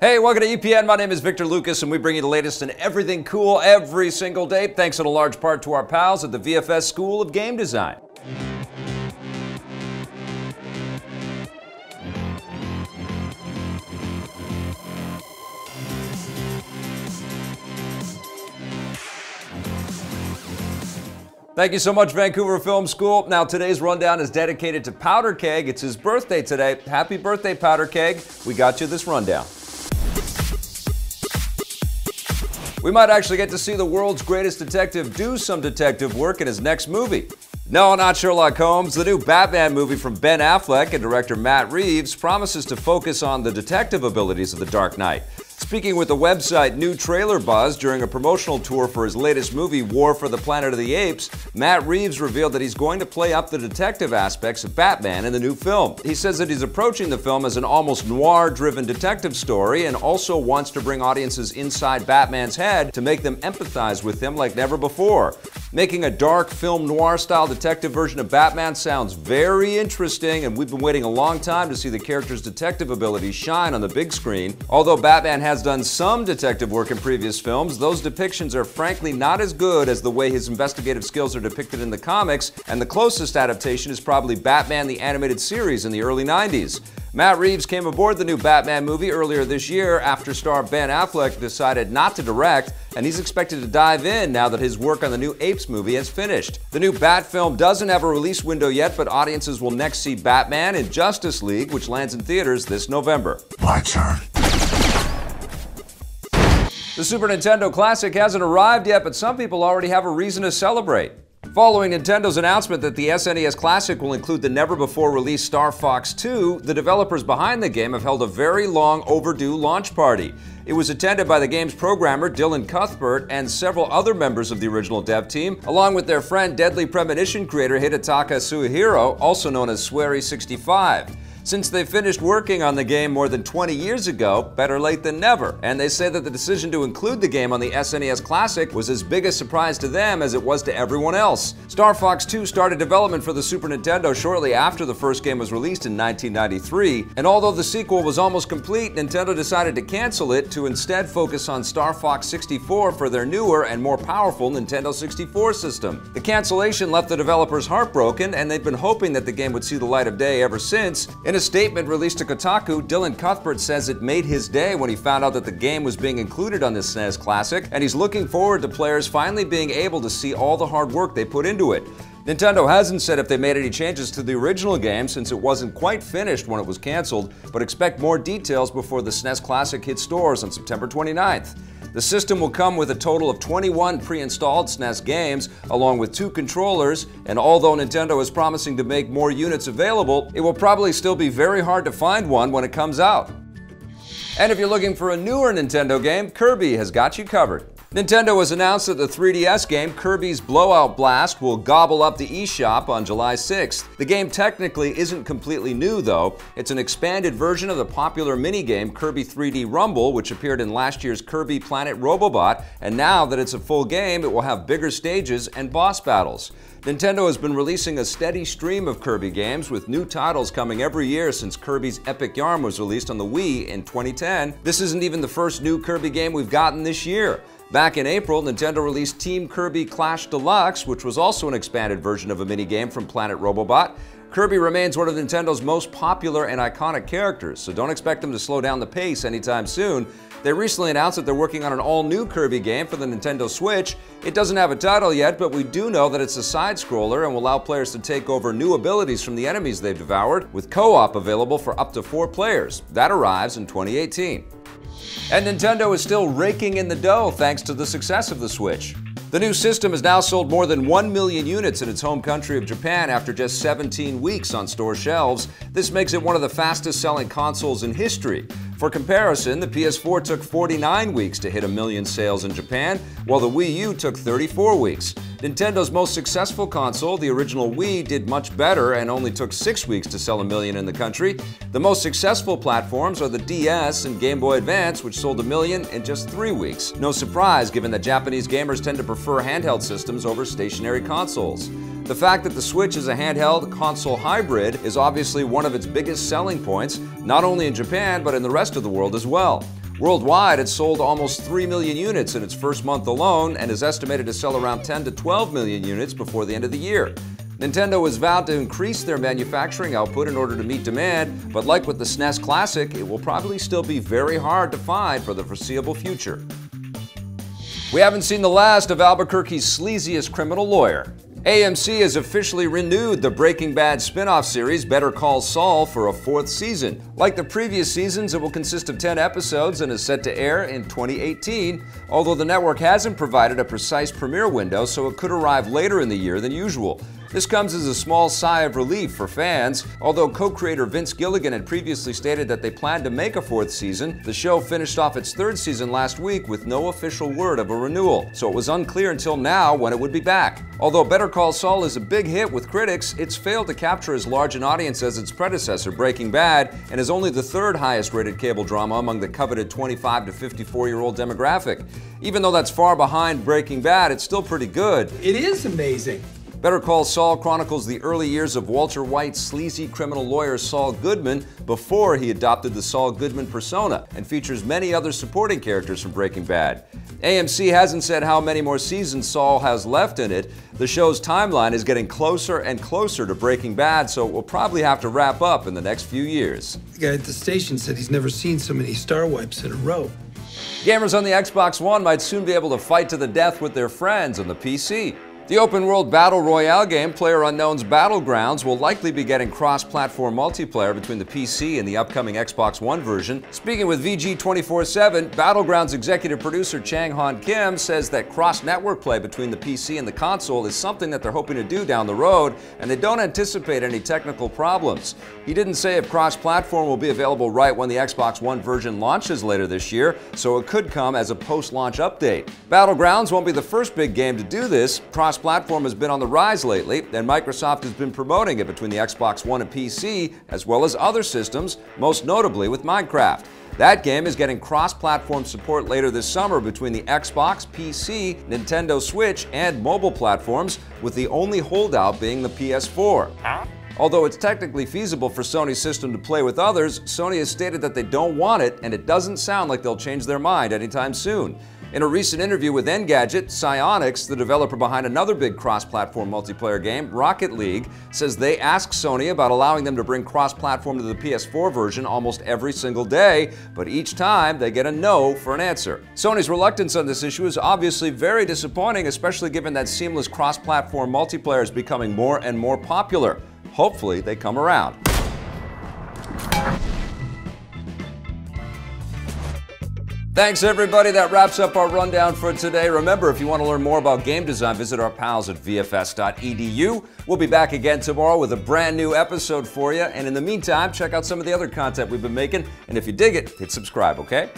Hey, welcome to EPN. My name is Victor Lucas, and we bring you the latest in everything cool every single day, thanks in a large part to our pals at the VFS School of Game Design. Thank you so much, Vancouver Film School. Now, today's rundown is dedicated to Powder Keg. It's his birthday today. Happy birthday, Powder Keg. We got you this rundown. We might actually get to see the world's greatest detective do some detective work in his next movie. No, not Sherlock Holmes. The new Batman movie from Ben Affleck and director Matt Reeves promises to focus on the detective abilities of the Dark Knight. Speaking with the website New Trailer Buzz during a promotional tour for his latest movie, War for the Planet of the Apes, Matt Reeves revealed that he's going to play up the detective aspects of Batman in the new film. He says that he's approaching the film as an almost noir-driven detective story and also wants to bring audiences inside Batman's head to make them empathize with him like never before. Making a dark film noir-style detective version of Batman sounds very interesting, and we've been waiting a long time to see the character's detective abilities shine on the big screen. Although Batman has done some detective work in previous films, those depictions are frankly not as good as the way his investigative skills are depicted in the comics, and the closest adaptation is probably Batman the Animated Series in the early 90s. Matt Reeves came aboard the new Batman movie earlier this year after star Ben Affleck decided not to direct, and he's expected to dive in now that his work on the new Apes movie has finished. The new Bat film doesn't have a release window yet, but audiences will next see Batman in Justice League, which lands in theaters this November. My turn. The Super Nintendo Classic hasn't arrived yet, but some people already have a reason to celebrate. Following Nintendo's announcement that the SNES Classic will include the never-before-released Star Fox 2, the developers behind the game have held a very long overdue launch party. It was attended by the game's programmer Dylan Cuthbert and several other members of the original dev team, along with their friend Deadly Premonition creator Hidetaka Suehiro, also known as Swery65. Since they finished working on the game more than 20 years ago, better late than never. And they say that the decision to include the game on the SNES Classic was as big a surprise to them as it was to everyone else. Star Fox 2 started development for the Super Nintendo shortly after the first game was released in 1993, and although the sequel was almost complete, Nintendo decided to cancel it to instead focus on Star Fox 64 for their newer and more powerful Nintendo 64 system. The cancellation left the developers heartbroken, and they've been hoping that the game would see the light of day ever since. In a statement released to Kotaku, Dylan Cuthbert says it made his day when he found out that the game was being included on the SNES Classic, and he's looking forward to players finally being able to see all the hard work they put into it. Nintendo hasn't said if they made any changes to the original game since it wasn't quite finished when it was canceled, but expect more details before the SNES Classic hits stores on September 29th. The system will come with a total of 21 pre-installed SNES games, along with 2 controllers, and although Nintendo is promising to make more units available, it will probably still be very hard to find one when it comes out. And if you're looking for a newer Nintendo game, Kirby has got you covered. Nintendo has announced that the 3DS game Kirby's Blowout Blast will gobble up the eShop on July 6th. The game technically isn't completely new though. It's an expanded version of the popular minigame Kirby 3D Rumble, which appeared in last year's Kirby Planet Robobot, and now that it's a full game, it will have bigger stages and boss battles. Nintendo has been releasing a steady stream of Kirby games, with new titles coming every year since Kirby's Epic Yarn was released on the Wii in 2010. This isn't even the first new Kirby game we've gotten this year. Back in April, Nintendo released Team Kirby Clash Deluxe, which was also an expanded version of a minigame from Planet Robobot. Kirby remains one of Nintendo's most popular and iconic characters, so don't expect them to slow down the pace anytime soon. They recently announced that they're working on an all-new Kirby game for the Nintendo Switch. It doesn't have a title yet, but we do know that it's a side-scroller and will allow players to take over new abilities from the enemies they've devoured, with co-op available for up to 4 players. That arrives in 2018. And Nintendo is still raking in the dough thanks to the success of the Switch. The new system has now sold more than 1 million units in its home country of Japan after just 17 weeks on store shelves. This makes it one of the fastest-selling consoles in history. For comparison, the PS4 took 49 weeks to hit 1 million sales in Japan, while the Wii U took 34 weeks. Nintendo's most successful console, the original Wii, did much better and only took 6 weeks to sell 1 million in the country. The most successful platforms are the DS and Game Boy Advance, which sold 1 million in just 3 weeks. No surprise, given that Japanese gamers tend to prefer handheld systems over stationary consoles. The fact that the Switch is a handheld console hybrid is obviously one of its biggest selling points, not only in Japan, but in the rest of the world as well. Worldwide, it sold almost 3 million units in its first month alone and is estimated to sell around 10 to 12 million units before the end of the year. Nintendo has vowed to increase their manufacturing output in order to meet demand, but like with the SNES Classic, it will probably still be very hard to find for the foreseeable future. We haven't seen the last of Albuquerque's sleaziest criminal lawyer. AMC has officially renewed the Breaking Bad spin-off series Better Call Saul for a 4th season. Like the previous seasons, it will consist of 10 episodes and is set to air in 2018, although the network hasn't provided a precise premiere window, so it could arrive later in the year than usual. This comes as a small sigh of relief for fans. Although co-creator Vince Gilligan had previously stated that they planned to make a 4th season, the show finished off its 3rd season last week with no official word of a renewal, so it was unclear until now when it would be back. Although Better Call Saul is a big hit with critics, it's failed to capture as large an audience as its predecessor, Breaking Bad, and is only the 3rd highest rated cable drama among the coveted 25 to 54-year-old demographic. Even though that's far behind Breaking Bad, it's still pretty good. It is amazing. Better Call Saul chronicles the early years of Walter White's sleazy criminal lawyer Saul Goodman before he adopted the Saul Goodman persona, and features many other supporting characters from Breaking Bad. AMC hasn't said how many more seasons Saul has left in it. The show's timeline is getting closer and closer to Breaking Bad, so it will probably have to wrap up in the next few years. The guy at the station said he's never seen so many star wipes in a row. Gamers on the Xbox One might soon be able to fight to the death with their friends on the PC. The open-world battle royale game PlayerUnknown's Battlegrounds will likely be getting cross-platform multiplayer between the PC and the upcoming Xbox One version. Speaking with VG247, Battlegrounds executive producer Chang Han Kim says that cross-network play between the PC and the console is something that they're hoping to do down the road, and they don't anticipate any technical problems. He didn't say if cross-platform will be available right when the Xbox One version launches later this year, so it could come as a post-launch update. Battlegrounds won't be the first big game to do this. Cross-platform has been on the rise lately, and Microsoft has been promoting it between the Xbox One and PC, as well as other systems, most notably with Minecraft. That game is getting cross-platform support later this summer between the Xbox, PC, Nintendo Switch, and mobile platforms, with the only holdout being the PS4. Although it's technically feasible for Sony's system to play with others, Sony has stated that they don't want it, and it doesn't sound like they'll change their mind anytime soon. In a recent interview with Engadget, Psyonix, the developer behind another big cross-platform multiplayer game, Rocket League, says they asked Sony about allowing them to bring cross-platform to the PS4 version almost every single day, but each time they get a no for an answer. Sony's reluctance on this issue is obviously very disappointing, especially given that seamless cross-platform multiplayer is becoming more and more popular. Hopefully they come around. Thanks everybody, that wraps up our rundown for today. Remember, if you want to learn more about game design, visit our pals at VFS.edu. We'll be back again tomorrow with a brand new episode for you. And in the meantime, check out some of the other content we've been making. And if you dig it, hit subscribe, okay?